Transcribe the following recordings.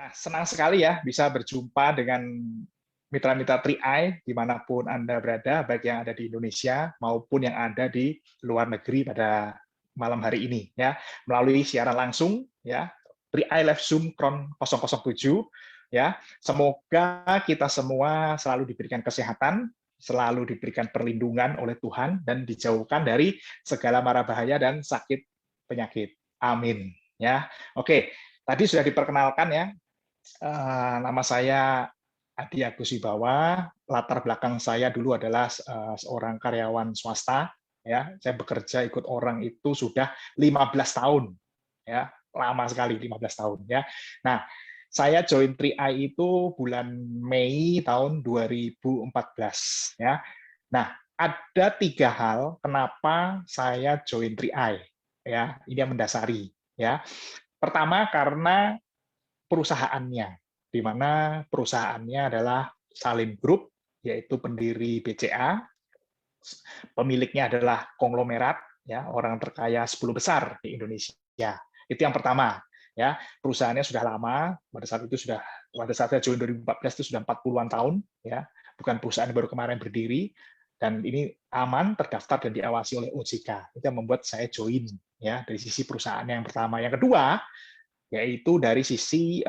Nah, senang sekali ya bisa berjumpa dengan mitra-mitra 3i dimanapun Anda berada, baik yang ada di Indonesia maupun yang ada di luar negeri pada malam hari ini ya, melalui siaran langsung ya 3i Live Zoom Kron 007 ya. Semoga kita semua selalu diberikan kesehatan, selalu diberikan perlindungan oleh Tuhan dan dijauhkan dari segala mara bahaya dan sakit penyakit. Amin ya. Oke, tadi sudah diperkenalkan ya. Nama saya Adi Agus Wibawa, latar belakang saya dulu adalah seorang karyawan swasta, ya. Saya bekerja ikut orang itu sudah 15 tahun, ya, lama sekali 15 tahun, ya. Nah, saya join 3i itu bulan Mei tahun 2014, ya. Nah, ada 3 hal kenapa saya join 3i, ya. Ini yang mendasari, ya. Pertama karena perusahaannya, di mana perusahaannya adalah Salim Group, yaitu pendiri BCA, pemiliknya adalah konglomerat, ya, orang terkaya 10 besar di Indonesia. Itu yang pertama, ya. Perusahaannya sudah lama, pada saat saya join 2014 itu sudah 40-an tahun, ya. Bukan perusahaan baru kemarin berdiri, dan ini aman, terdaftar dan diawasi oleh OJK. Itu yang membuat saya join, ya, dari sisi perusahaan yang pertama. Yang kedua, yaitu dari sisi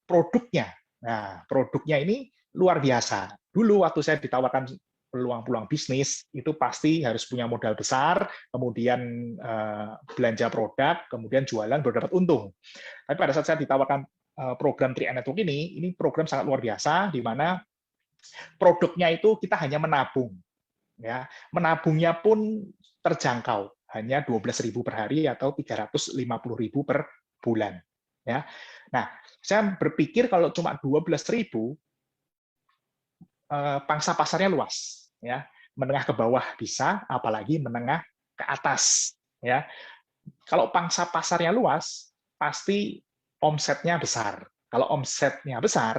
produknya. Nah, produknya ini luar biasa. Dulu waktu saya ditawarkan peluang-peluang bisnis, itu pasti harus punya modal besar, kemudian belanja produk, kemudian jualan baru dapat untung. Tapi pada saat saya ditawarkan program 3i Network ini program sangat luar biasa, di mana produknya itu kita hanya menabung. Ya, menabungnya pun terjangkau, hanya 12.000 per hari atau 350.000 per bulan. Ya, nah saya berpikir kalau cuma 12.000, pangsa pasarnya luas, ya, menengah ke bawah bisa, apalagi menengah ke atas. Ya, kalau pangsa pasarnya luas, pasti omsetnya besar. Kalau omsetnya besar,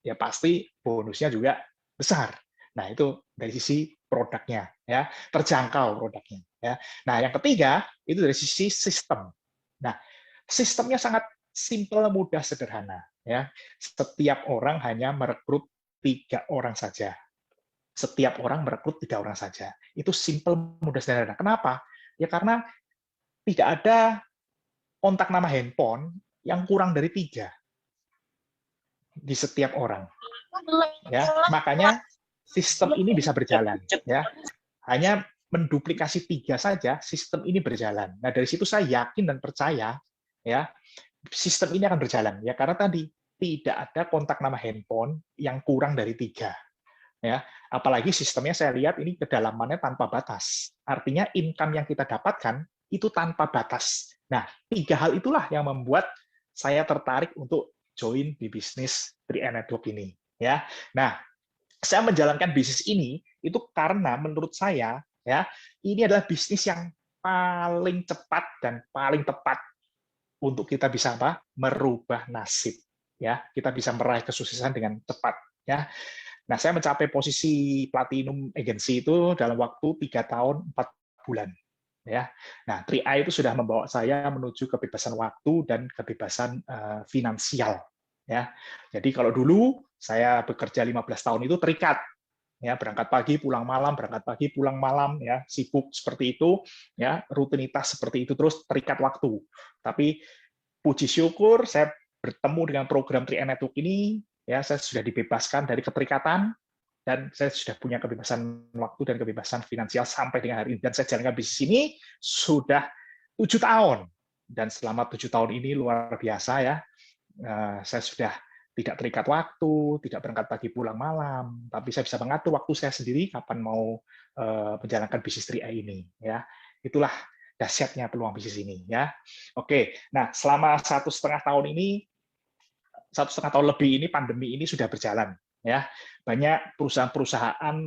ya pasti bonusnya juga besar. Nah, itu dari sisi produknya, ya, terjangkau produknya, ya. Nah, yang ketiga itu dari sisi sistem. Nah, sistemnya sangat simpel, mudah, sederhana, ya. Setiap orang hanya merekrut 3 orang saja. Setiap orang merekrut 3 orang saja. Itu simpel, mudah, sederhana. Kenapa? Ya karena tidak ada kontak nama handphone yang kurang dari 3 di setiap orang. Ya, makanya sistem ini bisa berjalan. Ya, hanya menduplikasi 3 saja, sistem ini berjalan. Nah, dari situ saya yakin dan percaya, ya, sistem ini akan berjalan. Ya, karena tadi tidak ada kontak nama handphone yang kurang dari 3. Ya, apalagi sistemnya saya lihat ini kedalamannya tanpa batas. Artinya income yang kita dapatkan itu tanpa batas. Nah, 3 hal itulah yang membuat saya tertarik untuk join di bisnis 3i Network ini. Ya, nah, saya menjalankan bisnis ini itu karena menurut saya, ya, ini adalah bisnis yang paling cepat dan paling tepat untuk kita bisa apa? Merubah nasib. Ya, kita bisa meraih kesuksesan dengan cepat. Ya, nah, saya mencapai posisi platinum agency itu dalam waktu 3 tahun 4 bulan. Ya, nah 3i itu sudah membawa saya menuju kebebasan waktu dan kebebasan finansial. Ya, jadi kalau dulu saya bekerja 15 tahun itu terikat, ya, berangkat pagi pulang malam, berangkat pagi pulang malam, ya, sibuk seperti itu, ya, rutinitas seperti itu terus terikat waktu. Tapi puji syukur saya bertemu dengan program 3i Network ini, ya, saya sudah dibebaskan dari keterikatan dan saya sudah punya kebebasan waktu dan kebebasan finansial sampai dengan hari ini. Dan saya jalankan bisnis ini sudah 7 tahun. Dan selama 7 tahun ini luar biasa, ya. Saya sudah tidak terikat waktu, tidak berangkat pagi pulang malam, tapi saya bisa mengatur waktu saya sendiri kapan mau menjalankan bisnis 3i ini. Ya, itulah dahsyatnya peluang bisnis ini. Ya, oke. Nah, selama 1,5 tahun ini, 1,5 tahun lebih ini pandemi ini sudah berjalan. Ya, banyak perusahaan-perusahaan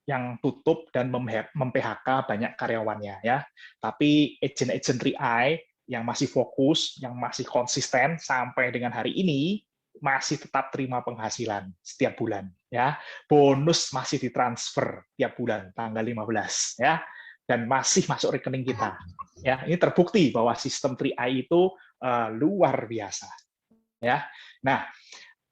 yang tutup dan mem-PHK banyak karyawannya, ya. Tapi agen-agen 3i yang masih fokus, yang masih konsisten sampai dengan hari ini masih tetap terima penghasilan setiap bulan, ya. Bonus masih ditransfer tiap bulan tanggal 15, ya. Dan masih masuk rekening kita. Ya, ini terbukti bahwa sistem 3i itu luar biasa. ya. Nah,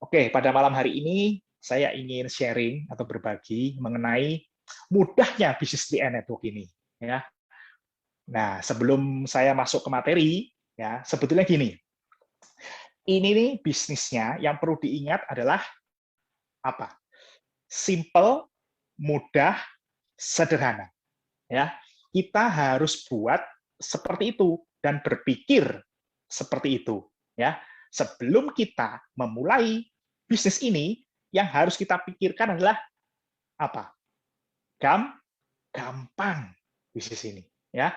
oke, pada malam hari ini saya ingin sharing atau berbagi mengenai mudahnya bisnis 3i Network ini, ya. Nah, sebelum saya masuk ke materi, ya, sebetulnya gini, ini nih bisnisnya yang perlu diingat adalah apa? Simple, mudah, sederhana. Ya, kita harus buat seperti itu dan berpikir seperti itu. Ya, sebelum kita memulai bisnis ini, yang harus kita pikirkan adalah apa? Gampang bisnis ini. Ya,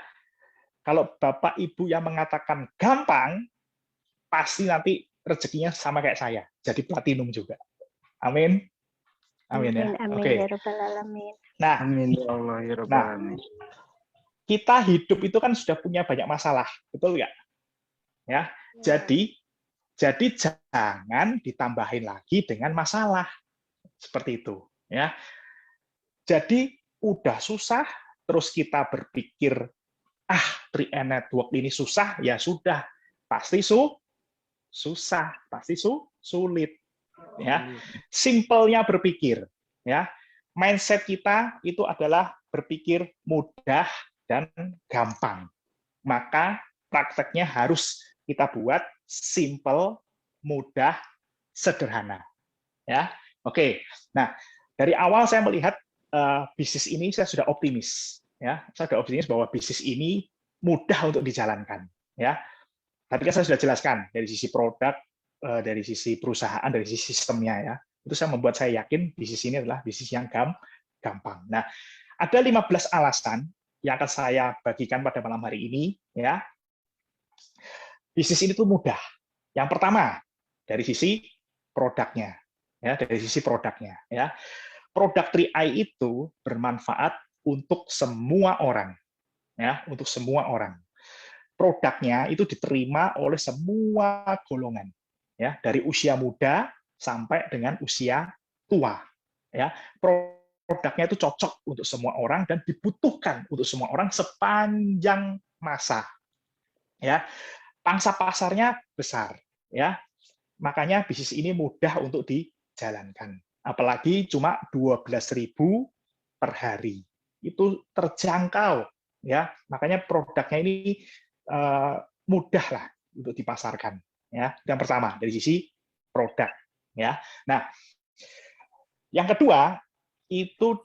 kalau Bapak Ibu yang mengatakan gampang, pasti nanti rezekinya sama kayak saya, jadi platinum juga. Amin. Amin ya. Amin, amin, Oke. ya Rabbal Alamin. Nah, Amin ya Allah ya Rabbal Alamin. kita hidup itu kan sudah punya banyak masalah, betul nggak? Ya. Jadi jangan ditambahin lagi dengan masalah seperti itu. Ya. Jadi udah susah, terus kita berpikir 3i Network ini susah, ya sudah, pasti susah, pasti sulit. Ya, simpelnya berpikir. Ya, mindset kita itu adalah berpikir mudah dan gampang. Maka prakteknya harus kita buat simple, mudah, sederhana. Ya, oke. Nah, dari awal saya melihat bisnis ini saya sudah optimis. Ya, saya sudah optimis bahwa bisnis ini mudah untuk dijalankan. Ya, tapi kan saya sudah jelaskan dari sisi produk, dari sisi perusahaan, dari sisi sistemnya ya. Itu saya membuat saya yakin bisnis ini adalah bisnis yang gampang. Nah, ada 15 alasan yang akan saya bagikan pada malam hari ini ya. Bisnis ini tuh mudah. Yang pertama, dari sisi produknya. Ya, dari sisi produknya ya. Produk 3i itu bermanfaat untuk semua orang. Ya, untuk semua orang. Produknya itu diterima oleh semua golongan, ya, dari usia muda sampai dengan usia tua. Ya, produknya itu cocok untuk semua orang dan dibutuhkan untuk semua orang sepanjang masa. Ya, pangsa pasarnya besar, ya, makanya bisnis ini mudah untuk dijalankan. Apalagi cuma 12.000 per hari, itu terjangkau, ya, makanya produknya ini mudah lah untuk dipasarkan. Ya, yang pertama dari sisi produk. Ya, nah, yang kedua itu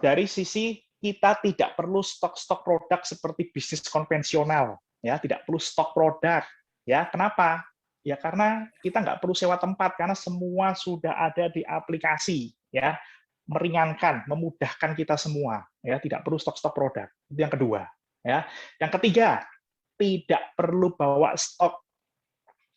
dari sisi kita tidak perlu stok-stok produk seperti bisnis konvensional. Ya, tidak perlu stok produk. Ya, kenapa? Ya karena kita nggak perlu sewa tempat karena semua sudah ada di aplikasi. Ya, meringankan, memudahkan kita semua. Ya, tidak perlu stok-stok produk. Itu yang kedua. Ya, yang ketiga tidak perlu bawa stok,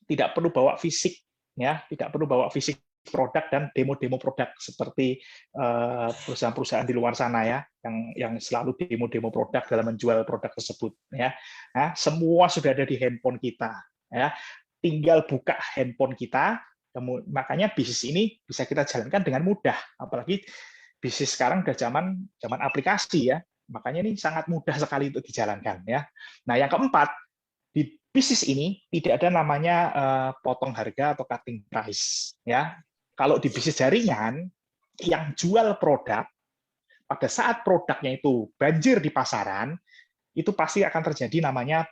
tidak perlu bawa fisik, ya, tidak perlu bawa fisik produk dan demo-demo produk seperti perusahaan-perusahaan di luar sana ya, yang selalu demo-demo produk dalam menjual produk tersebut. Ya, nah, semua sudah ada di handphone kita. Ya, tinggal buka handphone kita, makanya bisnis ini bisa kita jalankan dengan mudah. Apalagi bisnis sekarang udah zaman aplikasi ya. Makanya ini sangat mudah sekali untuk dijalankan ya. Nah, yang keempat, di bisnis ini tidak ada namanya potong harga atau cutting price ya. Kalau di bisnis jaringan yang jual produk pada saat produknya itu banjir di pasaran, itu pasti akan terjadi namanya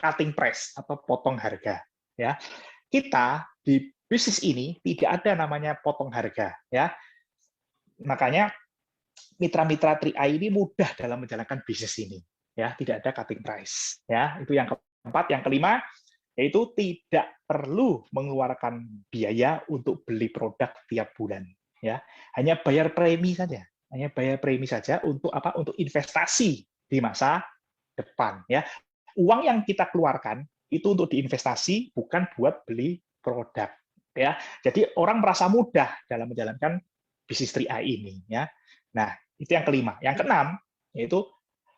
cutting price atau potong harga ya. Kita di bisnis ini tidak ada namanya potong harga ya. Makanya mitra-mitra 3i ini mudah dalam menjalankan bisnis ini ya, tidak ada cutting price ya. Itu yang keempat. Yang kelima yaitu tidak perlu mengeluarkan biaya untuk beli produk tiap bulan ya, hanya bayar premi saja, untuk apa, untuk investasi di masa depan ya. Uang yang kita keluarkan itu untuk diinvestasi, bukan buat beli produk ya. Jadi orang merasa mudah dalam menjalankan bisnis 3i ini ya. Nah, itu yang kelima. Yang keenam, yaitu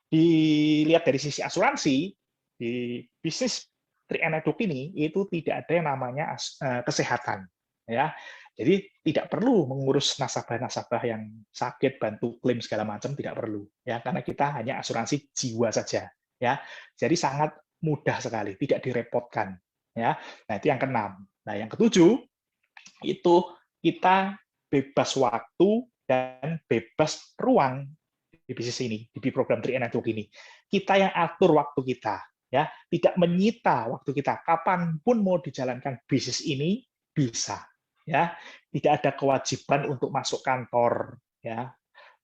dilihat dari sisi asuransi, di bisnis 3i Network ini, itu tidak ada yang namanya kesehatan. Ya. Jadi tidak perlu mengurus nasabah-nasabah yang sakit, bantu klaim segala macam, tidak perlu. Ya, karena kita hanya asuransi jiwa saja. Ya. Jadi sangat mudah sekali, tidak direpotkan. ya. Nah, itu yang keenam. Nah, yang ketujuh itu kita bebas waktu dan bebas ruang di bisnis ini, di program 3 Network ini. Kita yang atur waktu kita, ya, tidak menyita waktu kita. Kapanpun mau dijalankan bisnis ini bisa, ya. Tidak ada kewajiban untuk masuk kantor, ya.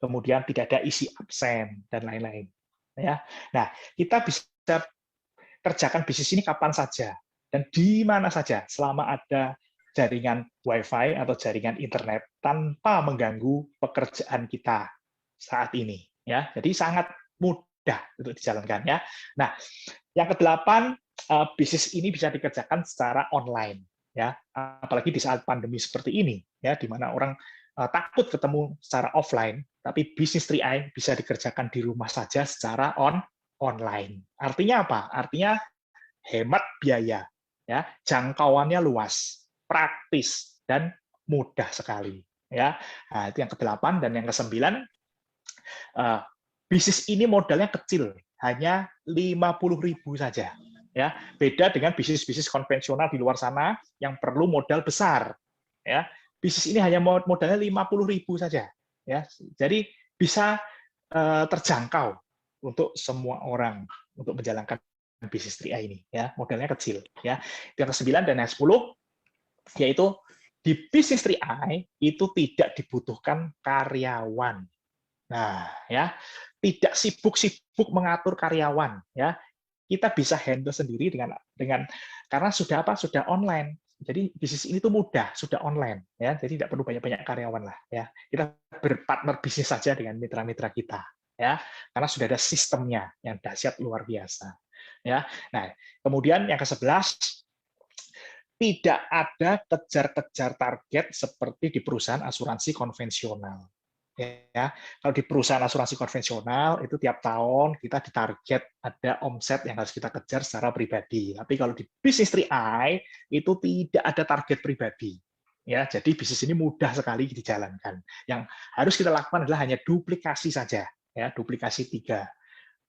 Kemudian tidak ada isi absen dan lain-lain, ya. Nah, kita bisa kerjakan bisnis ini kapan saja dan di mana saja selama ada jaringan Wi-Fi atau jaringan internet tanpa mengganggu pekerjaan kita saat ini, ya. Jadi sangat mudah untuk dijalankan, ya. Nah, yang kedelapan, bisnis ini bisa dikerjakan secara online, ya. Apalagi di saat pandemi seperti ini, ya, di mana orang takut ketemu secara offline, tapi bisnis 3i bisa dikerjakan di rumah saja secara online. Artinya apa? Artinya hemat biaya, ya, jangkauannya luas, praktis dan mudah sekali, ya. Nah, itu yang kedelapan. Dan yang kesembilan, bisnis ini modalnya kecil, hanya 50.000 saja, ya. Beda dengan bisnis-bisnis konvensional di luar sana yang perlu modal besar, ya. Bisnis ini hanya modalnya 50.000 saja, ya. Jadi bisa terjangkau untuk semua orang untuk menjalankan bisnis 3i ini, ya. Modalnya kecil, ya. Yang ke-9 dan yang 10 yaitu di bisnis 3i itu tidak dibutuhkan karyawan. Nah, ya, tidak sibuk-sibuk mengatur karyawan, ya. Kita bisa handle sendiri dengan karena sudah apa? Sudah online. Jadi bisnis ini tuh mudah, sudah online, ya. Jadi tidak perlu banyak-banyak karyawan lah, ya. Kita berpartner bisnis saja dengan mitra-mitra kita, ya. Karena sudah ada sistemnya yang dahsyat luar biasa, ya. Nah, kemudian yang ke-11, tidak ada kejar-kejar target seperti di perusahaan asuransi konvensional. Ya, kalau di perusahaan asuransi konvensional itu tiap tahun kita ditarget ada omset yang harus kita kejar secara pribadi. Tapi kalau di bisnis 3i itu tidak ada target pribadi. Ya, jadi bisnis ini mudah sekali dijalankan. Yang harus kita lakukan adalah hanya duplikasi saja, ya, duplikasi 3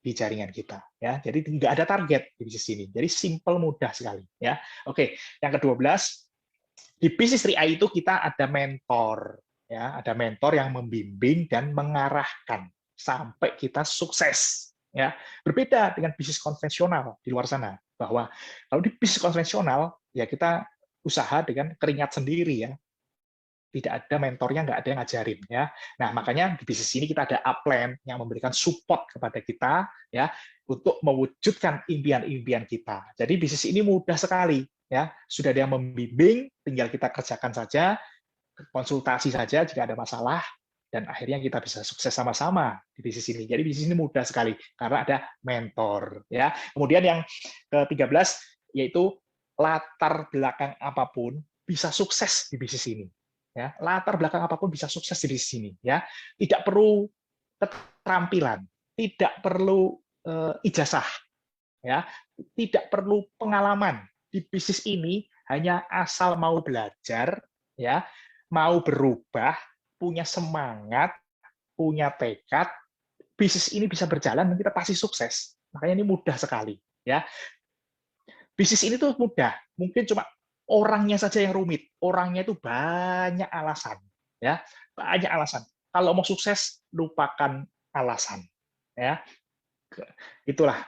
di jaringan kita, ya. Jadi tidak ada target di bisnis ini. Jadi simple, mudah sekali, ya. Oke, yang ke-12, di bisnis 3i itu kita ada mentor, ya, ada mentor yang membimbing dan mengarahkan sampai kita sukses, ya. Berbeda dengan bisnis konvensional di luar sana, bahwa kalau di bisnis konvensional ya kita usaha dengan keringat sendiri, ya. Tidak ada mentornya, nggak ada yang ngajarin, ya. Nah, makanya di bisnis ini kita ada upline yang memberikan support kepada kita, ya, untuk mewujudkan impian-impian kita. Jadi bisnis ini mudah sekali, ya. Sudah ada yang membimbing, tinggal kita kerjakan saja, konsultasi saja jika ada masalah, dan akhirnya kita bisa sukses sama-sama di bisnis ini. Jadi bisnis ini mudah sekali karena ada mentor, ya. Kemudian yang ke-13 yaitu latar belakang apapun bisa sukses di bisnis ini. Ya, latar belakang apapun bisa sukses di sini, ya. Tidak perlu keterampilan, tidak perlu ijazah, ya. Tidak perlu pengalaman. Di bisnis ini hanya asal mau belajar, ya, mau berubah, punya semangat, punya tekad, bisnis ini bisa berjalan dan kita pasti sukses. Makanya ini mudah sekali, ya. Bisnis ini tuh mudah, mungkin cuma orangnya saja yang rumit. Orangnya itu banyak alasan, ya, banyak alasan. Kalau mau sukses, lupakan alasan, ya. Itulah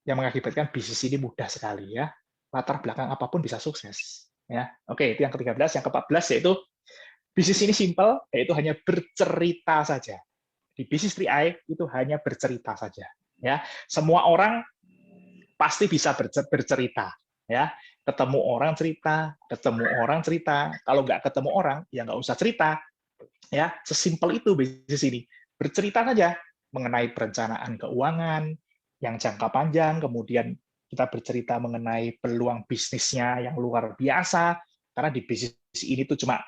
yang mengakibatkan bisnis ini mudah sekali, ya. Latar belakang apapun bisa sukses, ya. Oke, itu yang ke-13. Yang ke-14 yaitu bisnis ini simple, yaitu hanya bercerita saja. Di bisnis 3i itu hanya bercerita saja, ya. Semua orang pasti bisa bercerita, ya. Ketemu orang cerita, ketemu orang cerita. Kalau nggak ketemu orang, ya nggak usah cerita, ya. Sesimpel itu bisnis ini. Bercerita saja mengenai perencanaan keuangan yang jangka panjang, kemudian kita bercerita mengenai peluang bisnisnya yang luar biasa, karena di bisnis ini tuh cuma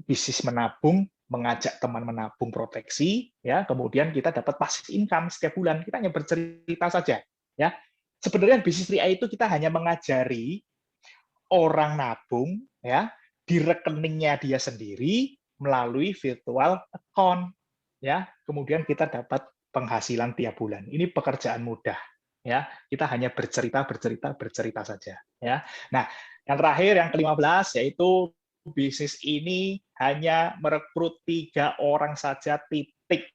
bisnis menabung, mengajak teman menabung proteksi, ya. Kemudian kita dapat passive income setiap bulan. Kita hanya bercerita saja, ya. Sebenarnya bisnis 3i itu kita hanya mengajari orang nabung, ya, di rekeningnya dia sendiri melalui virtual account, ya. Kemudian kita dapat penghasilan tiap bulan. Ini pekerjaan mudah, ya. Kita hanya bercerita saja, ya. Nah, yang terakhir, yang ke-15, yaitu bisnis ini hanya merekrut 3 orang saja, titik.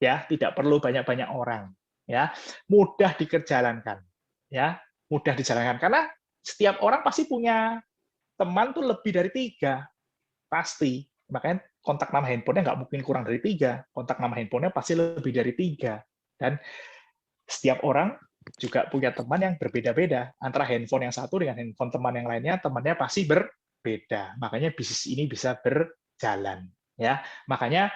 Ya, tidak perlu banyak-banyak orang, ya. Mudah dikerjakan, ya. Mudah dijalankan karena setiap orang pasti punya teman tuh lebih dari 3, pasti. Makanya kontak nama handphonenya nggak mungkin kurang dari 3, kontak nama handphonenya pasti lebih dari 3. Dan setiap orang juga punya teman yang berbeda-beda. Antara handphone yang satu dengan handphone teman yang lainnya, temannya pasti berbeda. Makanya bisnis ini bisa berjalan, ya. Makanya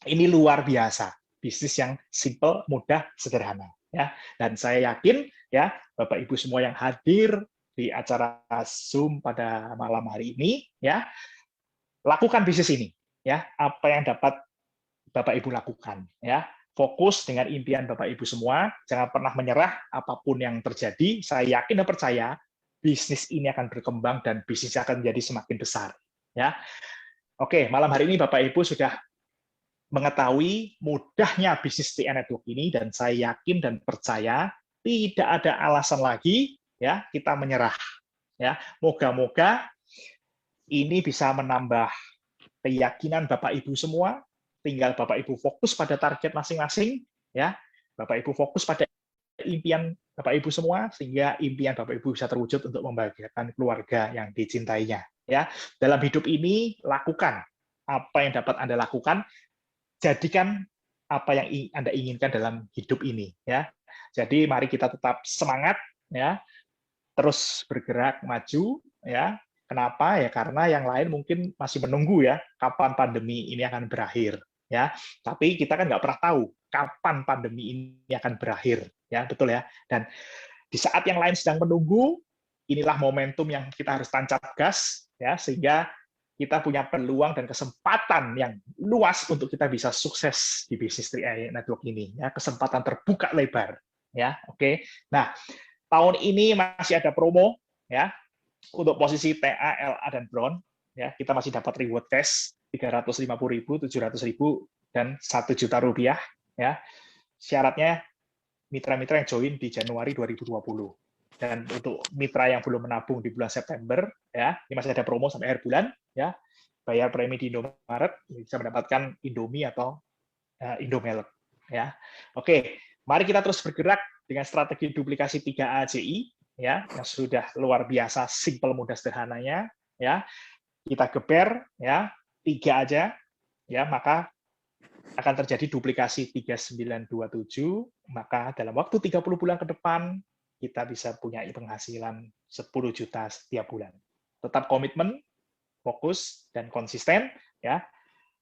ini luar biasa, bisnis yang simple, mudah, sederhana, ya. Dan saya yakin, ya, Bapak Ibu semua yang hadir di acara Zoom pada malam hari ini, ya, lakukan bisnis ini, ya. Apa yang dapat Bapak Ibu lakukan, ya. Fokus dengan impian Bapak Ibu semua, jangan pernah menyerah apapun yang terjadi. Saya yakin dan percaya bisnis ini akan berkembang dan bisnisnya akan menjadi semakin besar, ya. Oke, malam hari ini Bapak Ibu sudah mengetahui mudahnya bisnis TI Network ini, dan saya yakin dan percaya tidak ada alasan lagi, ya, kita menyerah, ya. Moga-moga ini bisa menambah keyakinan Bapak Ibu semua. Tinggal Bapak Ibu fokus pada target masing-masing, ya. Bapak Ibu fokus pada impian Bapak Ibu semua, sehingga impian Bapak Ibu bisa terwujud untuk membahagiakan keluarga yang dicintainya, ya. Dalam hidup ini, lakukan apa yang dapat Anda lakukan. Jadikan apa yang Anda inginkan dalam hidup ini, ya. Jadi mari kita tetap semangat, ya, terus bergerak maju, ya. Kenapa? Ya karena yang lain mungkin masih menunggu, ya, kapan pandemi ini akan berakhir, ya. Tapi kita kan nggak pernah tahu kapan pandemi ini akan berakhir, ya, betul ya. Dan di saat yang lain sedang menunggu, inilah momentum yang kita harus tancap gas, ya, sehingga kita punya peluang dan kesempatan yang luas untuk kita bisa sukses di bisnis TI Network ini, ya. Kesempatan terbuka lebar, ya. Oke. Nah, tahun ini masih ada promo, ya, untuk posisi TA, LA, dan Brown, ya. Kita masih dapat reward cash 350.000, 700.000, dan 1 juta rupiah, ya. Syaratnya mitra-mitra yang join di Januari 2020. Dan untuk mitra yang belum menabung di bulan September, ya, ini masih ada promo sampai akhir bulan, ya. Bayar premi di Indomaret bisa mendapatkan Indomie atau Indomelk, ya. Oke, mari kita terus bergerak dengan strategi duplikasi 3A JI, ya, yang sudah luar biasa, simple, mudah, sederhananya, ya. Kita geber, ya, 3 aja, ya, maka akan terjadi duplikasi 3927, maka dalam waktu 30 bulan ke depan kita bisa punya penghasilan 10 juta setiap bulan. Tetap komitmen, fokus, dan konsisten, ya.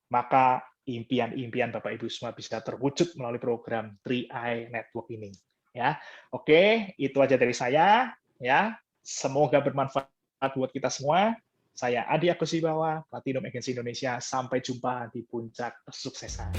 Maka impian-impian Bapak Ibu semua bisa terwujud melalui program 3i Network ini, ya. Oke, itu aja dari saya, ya. Semoga bermanfaat buat kita semua. Saya Adi Agus Wibawa, Platinum Agency Indonesia. Sampai jumpa di puncak kesuksesan.